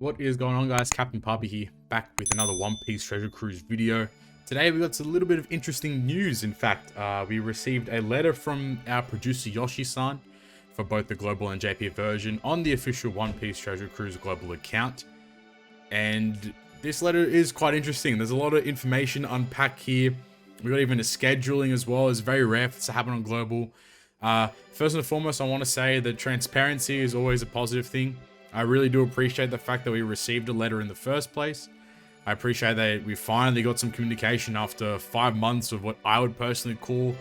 What is going on, guys? Captain Puppy here, back with another One Piece Treasure Cruise video. Today we got a little bit of interesting news. In fact, we received a letter from our producer Yoshi-san for both the global and JP version on the official One Piece Treasure Cruise global account. And this letter is quite interesting. There's a lot of information to unpack here. We got even a scheduling as well. It's very rare for this to happen on global. First and foremost, I want to say that transparency is always a positive thing. I really do appreciate the fact that we received a letter in the first place. I appreciate that we finally got some communication after 5 months of what I would personally call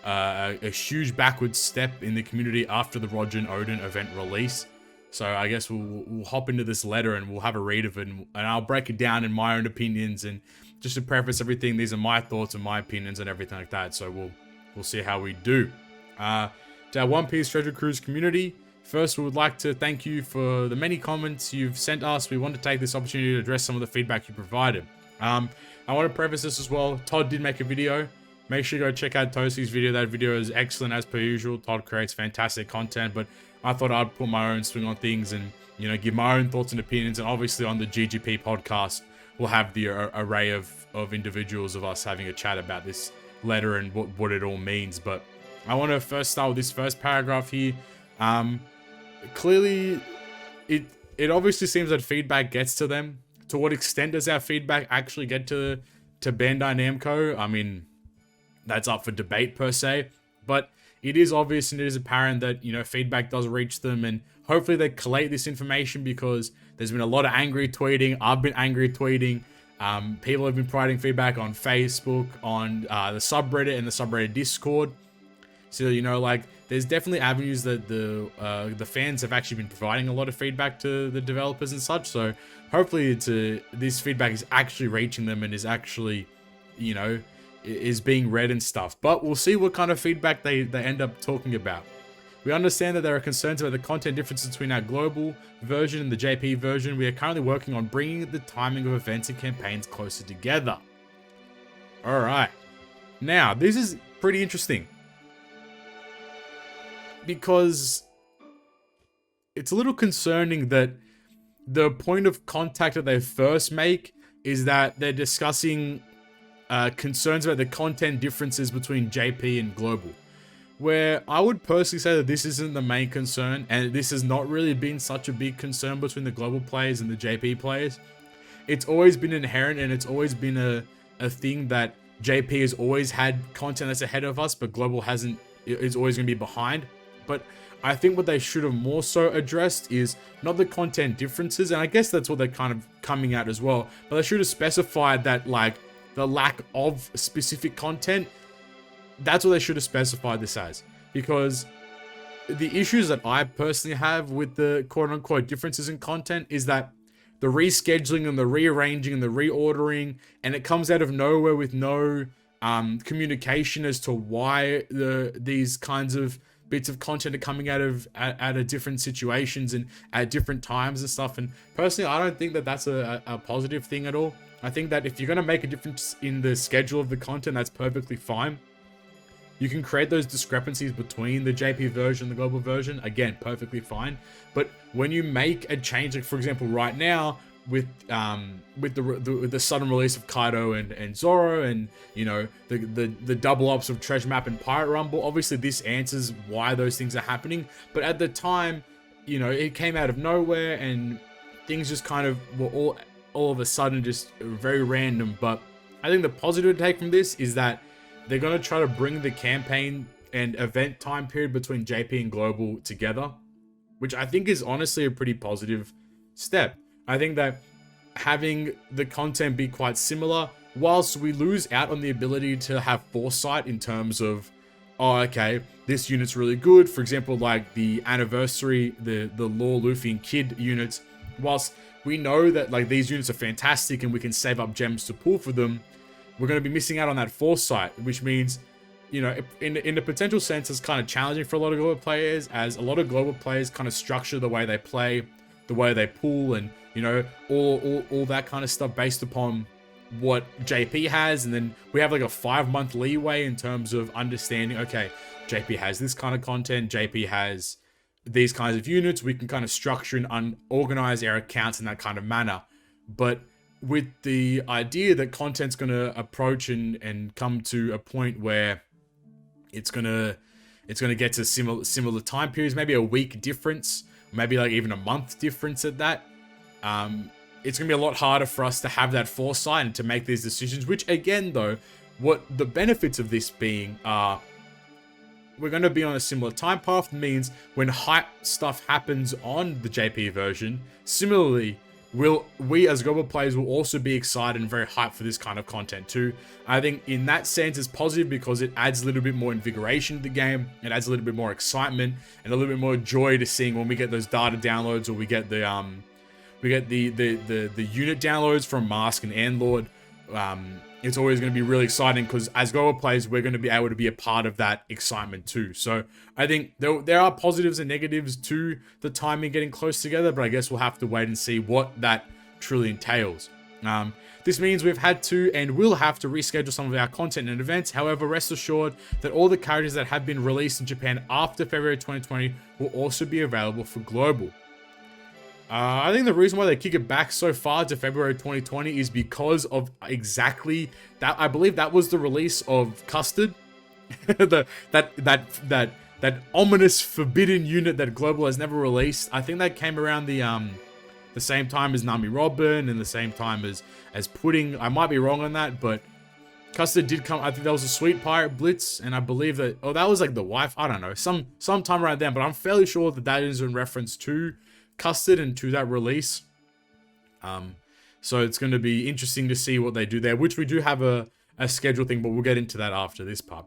a huge backward step in the community after the Roger and Odin event release. So I guess we'll hop into this letter and we'll have a read of it, and I'll break it down in my own opinions. And just to preface everything, these are my thoughts and my opinions and everything like that. So we'll see how we do. To our One Piece Treasure Cruise community, first, we would like to thank you for the many comments you've sent us. We want to take this opportunity to address some of the feedback you provided. I want to preface this as well. Todd did make a video. Make sure you go check out Tosi's video. That video is excellent as per usual. Todd creates fantastic content, but I thought I'd put my own swing on things and, you know, give my own thoughts and opinions. And obviously on the GGP podcast, we'll have the array of individuals of us having a chat about this letter and what it all means. But I want to first start with this first paragraph here. Clearly, it obviously seems that feedback gets to them. To what extent does our feedback actually get to Bandai Namco? I mean, that's up for debate per se, but it is obvious and it is apparent that, you know, feedback does reach them, and hopefully they collate this information, because there's been a lot of angry tweeting. I've been angry tweeting. People have been providing feedback on Facebook, on the subreddit and the subreddit Discord. So, you know, like, there's definitely avenues that the fans have actually been providing a lot of feedback to the developers and such. So hopefully this feedback is actually reaching them and is actually, you know, is being read and stuff. But we'll see what kind of feedback they end up talking about. We understand that there are concerns about the content differences between our global version and the JP version. We are currently working on bringing the timing of events and campaigns closer together. All right. Now, this is pretty interesting, because it's a little concerning that the point of contact that they first make is that they're discussing concerns about the content differences between JP and Global, where I would personally say that this isn't the main concern, and this has not really been such a big concern between the Global players and the JP players. It's always been inherent, and it's always been a thing that JP has always had content that's ahead of us, but Global hasn't. It's always going to be behind. But I think what they should have more so addressed is not the content differences, and I guess that's what they're kind of coming at as well, but they should have specified that, like, the lack of specific content, that's what they should have specified this as. Because the issues that I personally have with the quote-unquote differences in content is that the rescheduling and the rearranging and the reordering, and it comes out of nowhere with no communication as to why these kinds of bits of content are coming out of different situations and at different times and stuff. And personally, I don't think that that's a positive thing at all. I think that if you're going to make a difference in the schedule of the content, that's perfectly fine. You can create those discrepancies between the JP version and the global version. Again, perfectly fine. But when you make a change, like for example, right now, with the sudden release of Kaido and Zoro, and, you know, the double ops of Treasure Map and Pirate Rumble, obviously this answers why those things are happening. But at the time, you know, it came out of nowhere, and things just kind of were all of a sudden just very random. But I think the positive to take from this is that they're going to try to bring the campaign and event time period between JP and Global together, which I think is honestly a pretty positive step. I think that having the content be quite similar, whilst we lose out on the ability to have foresight in terms of, oh, okay, this unit's really good. For example, like the anniversary, the Law, Luffy, and Kid units, whilst we know that, like, these units are fantastic and we can save up gems to pull for them, we're going to be missing out on that foresight, which means, you know, in the potential sense, it's kind of challenging for a lot of global players, as a lot of global players kind of structure the way they play, the way they pull, and, you know, all that kind of stuff based upon what JP has. And then we have like a 5-month leeway in terms of understanding, okay, JP has this kind of content, JP has these kinds of units, we can kind of structure and organize our accounts in that kind of manner. But with the idea that content's going to approach and come to a point where it's going to get to similar time periods, maybe a week difference, maybe like even a month difference at that. It's going to be a lot harder for us to have that foresight and to make these decisions, which again, though, what the benefits of this being are, we're going to be on a similar time path, means when hype stuff happens on the JP version, similarly, we as global players will also be excited and very hyped for this kind of content too. I think in that sense it's positive because it adds a little bit more invigoration to the game. It adds a little bit more excitement and a little bit more joy to seeing when we get those data downloads, or we get the unit downloads from Mask and Andlord. It's always going to be really exciting because as global players, we're going to be able to be a part of that excitement too. So I think there are positives and negatives to the timing getting close together, but I guess we'll have to wait and see what that truly entails. This means we've had to and will have to reschedule some of our content and events. However, rest assured that all the characters that have been released in Japan after February 2020 will also be available for global. I think the reason why they kick it back so far to February 2020 is because of exactly that. I believe that was the release of Custard, that ominous forbidden unit that Global has never released. I think that came around the same time as Nami Robin and the same time as Pudding. I might be wrong on that, but Custard did come. I think that was a Sweet Pirate Blitz, and I believe that that was like the wife. I don't know, sometime around then, but I'm fairly sure that is in reference to Custard and to that release. So it's going to be interesting to see what they do there, which we do have a schedule thing, but we'll get into that after this part.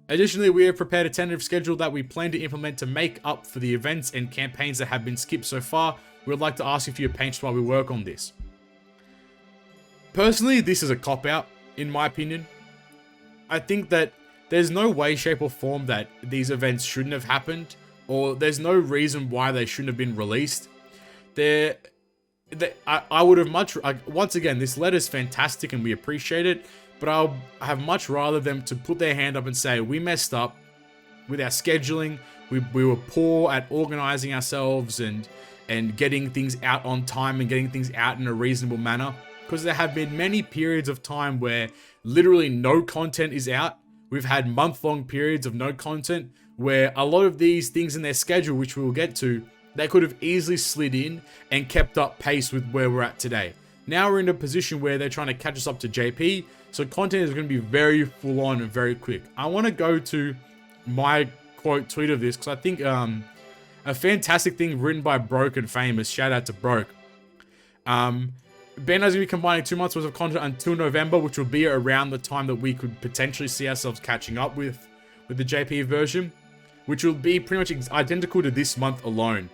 Additionally, we have prepared a tentative schedule that we plan to implement to make up for the events and campaigns that have been skipped so far. We would like to ask you for your patience while we work on this. Personally, this is a cop-out, in my opinion. I think that there's no way, shape, or form that these events shouldn't have happened, or there's no reason why they shouldn't have been released. I would have much... once again, this letter's fantastic and we appreciate it, but I'll have much rather them to put their hand up and say, we messed up with our scheduling, we were poor at organizing ourselves and getting things out on time and getting things out in a reasonable manner. Because there have been many periods of time where literally no content is out. We've had month-long periods of no content where a lot of these things in their schedule, which we will get to, they could have easily slid in and kept up pace with where we're at today. Now we're in a position where they're trying to catch us up to JP, so content is going to be very full on and very quick. I want to go to my quote tweet of this because I think a fantastic thing written by Broke and Famous. Shout out to Broke. Bandai's going to be combining 2 months worth of content until November, which will be around the time that we could potentially see ourselves catching up with the JP version, which will be pretty much identical to this month alone.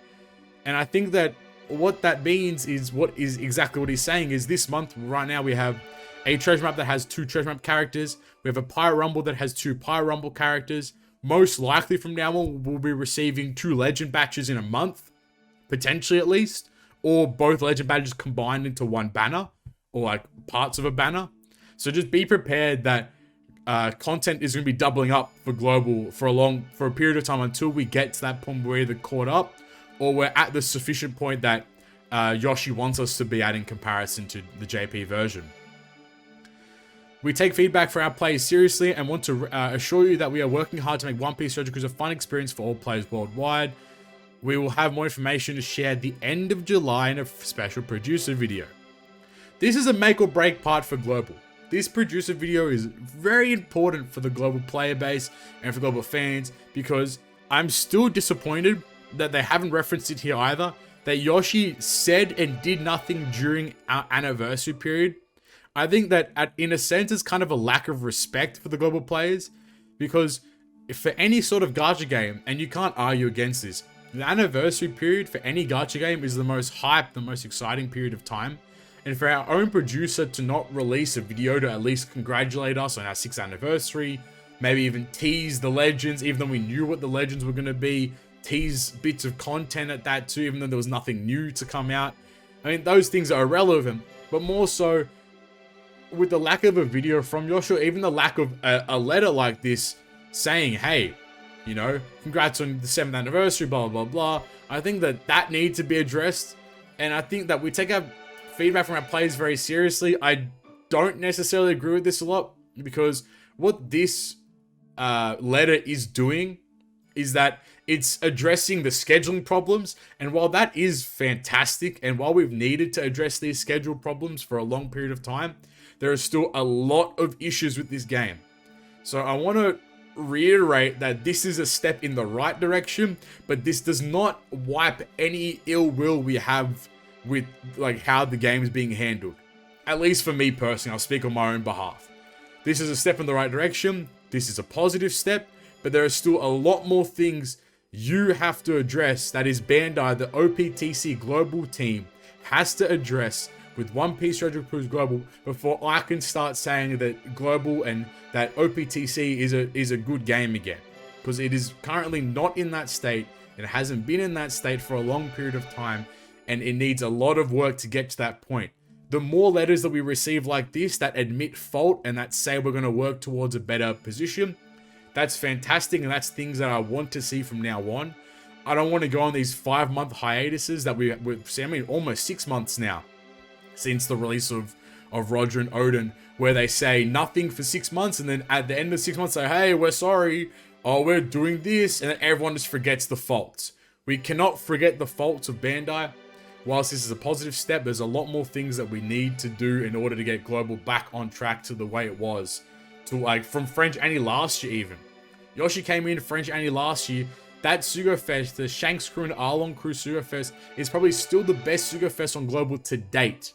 And I think that what that means is exactly what he's saying is this month, right now, we have a treasure map that has 2 treasure map characters. We have a Pirate Rumble that has 2 Pirate Rumble characters. Most likely from now on, we'll be receiving 2 legend batches in a month, potentially at least, or both legend badges combined into one banner, or like parts of a banner. So just be prepared that content is going to be doubling up for global for a period of time until we get to that point where we're either caught up or we're at the sufficient point that Yoshi wants us to be at in comparison to the JP version. We take feedback for our players seriously and want to assure you that we are working hard to make One Piece Surgical a fun experience for all players worldwide. We will have more information to share at the end of July in a special producer video. This is a make or break part for global. This producer video is very important for the global player base and for global fans because I'm still disappointed that they haven't referenced it here either, that Yoshi said and did nothing during our anniversary period. I think that in a sense it's kind of a lack of respect for the global players, because if for any sort of gacha game, and you can't argue against this, the anniversary period for any gacha game is the most hype, the most exciting period of time. And for our own producer to not release a video to at least congratulate us on our 6th anniversary, maybe even tease the legends, even though we knew what the legends were going to be, tease bits of content at that too, even though there was nothing new to come out. I mean, those things are irrelevant, but more so with the lack of a video from Yoshi, even the lack of a letter like this saying, hey, You know, congrats on the 7th anniversary, blah, blah, blah. I think that needs to be addressed. And I think that we take our feedback from our players very seriously. I don't necessarily agree with this a lot, because what this letter is doing is that it's addressing the scheduling problems. And while that is fantastic, and while we've needed to address these schedule problems for a long period of time, there are still a lot of issues with this game. So I want to reiterate that this is a step in the right direction, but this does not wipe any ill will we have with like how the game is being handled. At least for me personally, I'll speak on my own behalf. This is a step in the right direction. This is a positive step, but there are still a lot more things you have to address. That is Bandai, the OPTC global team, has to address with One Piece Treasure Cruise Global before I can start saying that Global and that OPTC is a good game again. Because it is currently not in that state. It hasn't been in that state for a long period of time, and it needs a lot of work to get to that point. The more letters that we receive like this that admit fault and that say we're going to work towards a better position, that's fantastic, and that's things that I want to see from now on. I don't want to go on these 5-month hiatuses that we've seen, I mean, almost 6 months now since the release of Roger and Odin, where they say nothing for 6 months, and then at the end of 6 months say, hey, we're sorry, oh, we're doing this, and then everyone just forgets the faults. We cannot forget the faults of Bandai. Whilst this is a positive step, there's a lot more things that we need to do in order to get Global back on track to the way it was. To like, from French Annie last year even. Yoshi came in French Annie last year. That Sugo Fest, the Shanks Crew and Arlong Crew Sugo Fest, is probably still the best Sugo Fest on Global to date.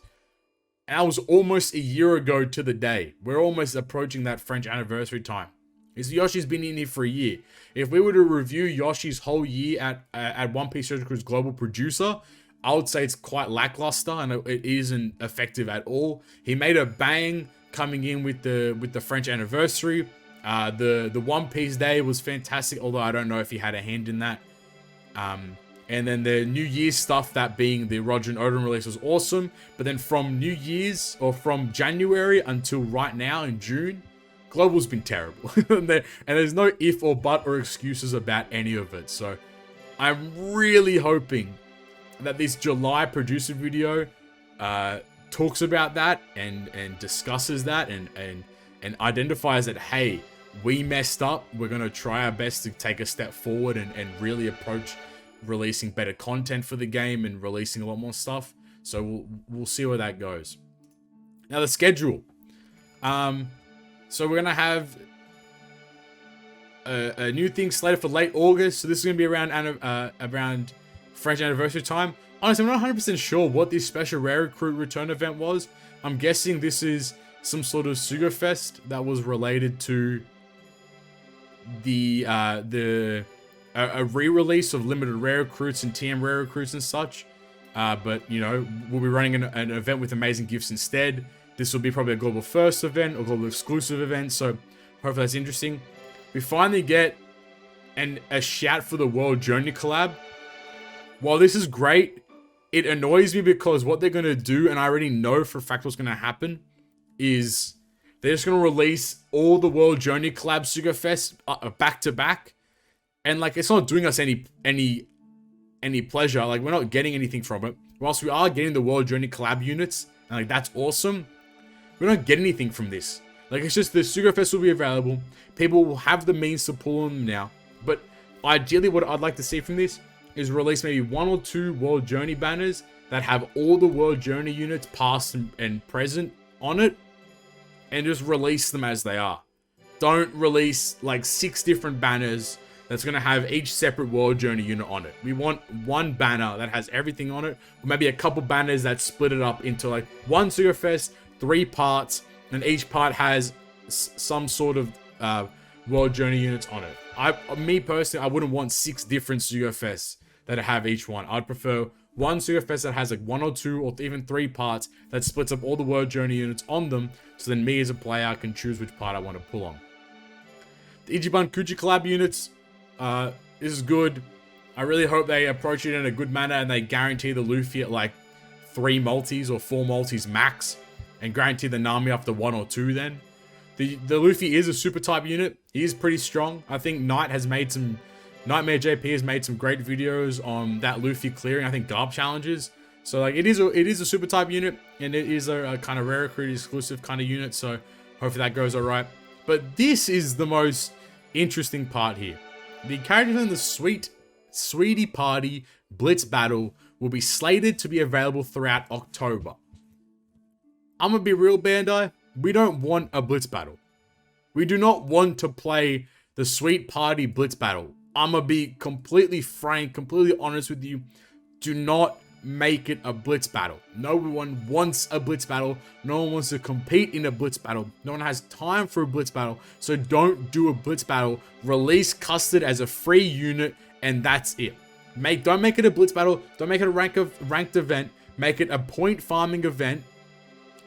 And that was almost a year ago to the day. We're almost approaching that French anniversary time. Yoshi's been in here for a year. If we were to review Yoshi's whole year at One Piece Treasure Cruise Global Producer, I would say it's quite lackluster and it isn't effective at all. He made a bang coming in with the French anniversary. The One Piece Day was fantastic, although I don't know if he had a hand in that. And then the New Year's stuff, that being the Roger and Odin release, was awesome. But then from New Year's, or from January until right now in June, Global's been terrible. and there's no if or but or excuses about any of it. So I'm really hoping that this July producer video talks about that and discusses that and identifies that, hey, we messed up. We're going to try our best to take a step forward and really approach releasing better content for the game and releasing a lot more stuff. So we'll see where that goes. Now the schedule. So we're gonna have a new thing slated for late August. So this is gonna be around French anniversary time. Honestly, I'm not 100% sure what this special rare recruit return event was. I'm guessing this is some sort of Sugo Fest that was related to a re-release of limited rare recruits and TM rare recruits and such. But you know, we'll be running an event with amazing gifts instead. This will be probably a global first event or global exclusive event, so hopefully that's interesting. We finally get a shout for the World Journey collab. While this is great, it annoys me because what they're going to do, and I already know for a fact what's going to happen, is they're just going to release all the World Journey collab Sugo Fest back to back. And like, it's not doing us any pleasure. Like, we're not getting anything from it. Whilst we are getting the World Journey collab units, and like, that's awesome, we don't get anything from this. Like, it's just the Sugo Fest will be available. People will have the means to pull them now. But ideally, what I'd like to see from this is release maybe 1 or 2 World Journey banners that have all the World Journey units past and present on it, and just release them as they are. Don't release like 6 different banners that's going to have each separate World Journey unit on it. We want one banner that has everything on it, or maybe a couple banners that split it up into like one Sugo Fest, 3 parts, and each part has some sort of World Journey units on it. Me personally, I wouldn't want 6 different Sugo Fests that have each one. I'd prefer one Sugo Fest that has like 1 or 2 or even 3 parts that splits up all the World Journey units on them, so then me as a player can choose which part I want to pull on. The Ichiban Kuchi collab units, this is good. I really hope they approach it in a good manner and they guarantee the Luffy at like 3 multis or 4 multis max, and guarantee the Nami after 1 or 2 then. The Luffy is a super type unit. He is pretty strong. I think Nightmare JP has made some great videos on that Luffy clearing, I think, Garb challenges. So like it is a super type unit, and it is a kind of rare recruit exclusive kind of unit. So hopefully that goes alright. But this is the most interesting part here. The characters in the Sweetie Party Blitz Battle will be slated to be available throughout October. I'm gonna be real, Bandai. We don't want a Blitz Battle. We do not want to play the Sweet Party Blitz Battle. I'm gonna be completely frank, completely honest with you. Do not make it a Blitz Battle. No one wants a Blitz Battle. No one wants to compete in a Blitz Battle. No one has time for a Blitz Battle. So don't do a Blitz Battle. Release Custard as a free unit, and that's it. Don't make it a Blitz Battle. Don't make it a ranked event. Make it a point farming event,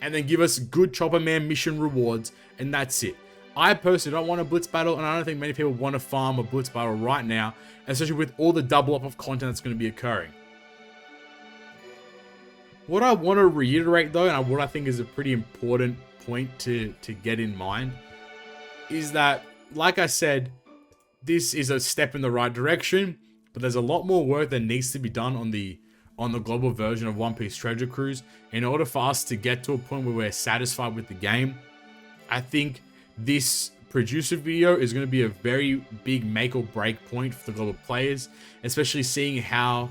and then give us good Chopper Man mission rewards, and that's it. I personally don't want a Blitz Battle, and I don't think many people want to farm a Blitz Battle right now, especially with all the double up of content that's going to be occurring. What I want to reiterate though, and what I think is a pretty important point to get in mind, is that, like I said, this is a step in the right direction, but there's a lot more work that needs to be done on the global version of One Piece Treasure Cruise in order for us to get to a point where we're satisfied with the game. I think this producer video is going to be a very big make or break point for the global players, especially seeing how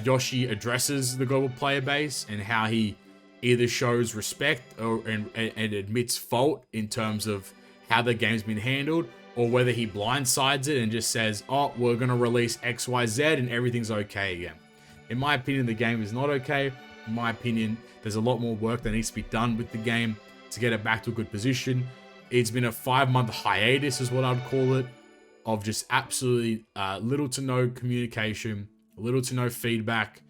Yoshi addresses the global player base and how he either shows respect and admits fault in terms of how the game's been handled, or whether he blindsides it and just says, oh, we're going to release XYZ and everything's okay again. In my opinion, the game is not okay. In my opinion, there's a lot more work that needs to be done with the game to get it back to a good position. It's been a 5-month hiatus is what I'd call it, of just absolutely little to no communication, little to no feedback.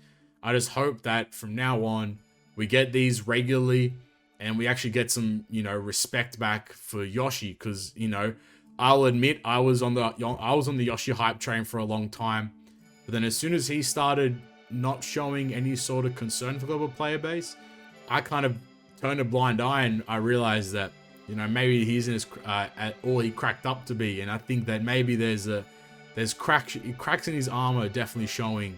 I just hope that from now on, we get these regularly and we actually get some, respect back for Yoshi. Because, I'll admit I was on the Yoshi hype train for a long time. But then as soon as he started not showing any sort of concern for the global player base, I kind of turned a blind eye, and I realized that, maybe he isn't at all he cracked up to be. And I think that maybe there's cracks in his armor definitely showing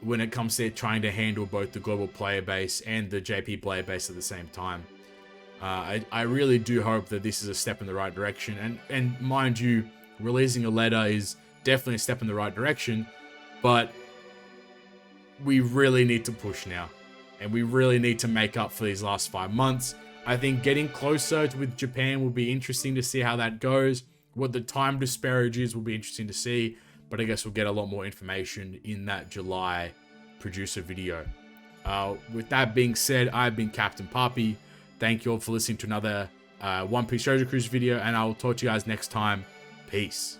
when it comes to trying to handle both the global player base and the JP player base at the same time. I really do hope that this is a step in the right direction. And mind you, releasing a letter is definitely a step in the right direction, but we really need to push now. And we really need to make up for these last 5 months. I think getting closer with Japan will be interesting to see how that goes. What the time disparity is will be interesting to see. But I guess we'll get a lot more information in that July producer video. With that being said, I've been Captain Papi. Thank you all for listening to another One Piece Treasure Cruise video, and I'll talk to you guys next time. Peace.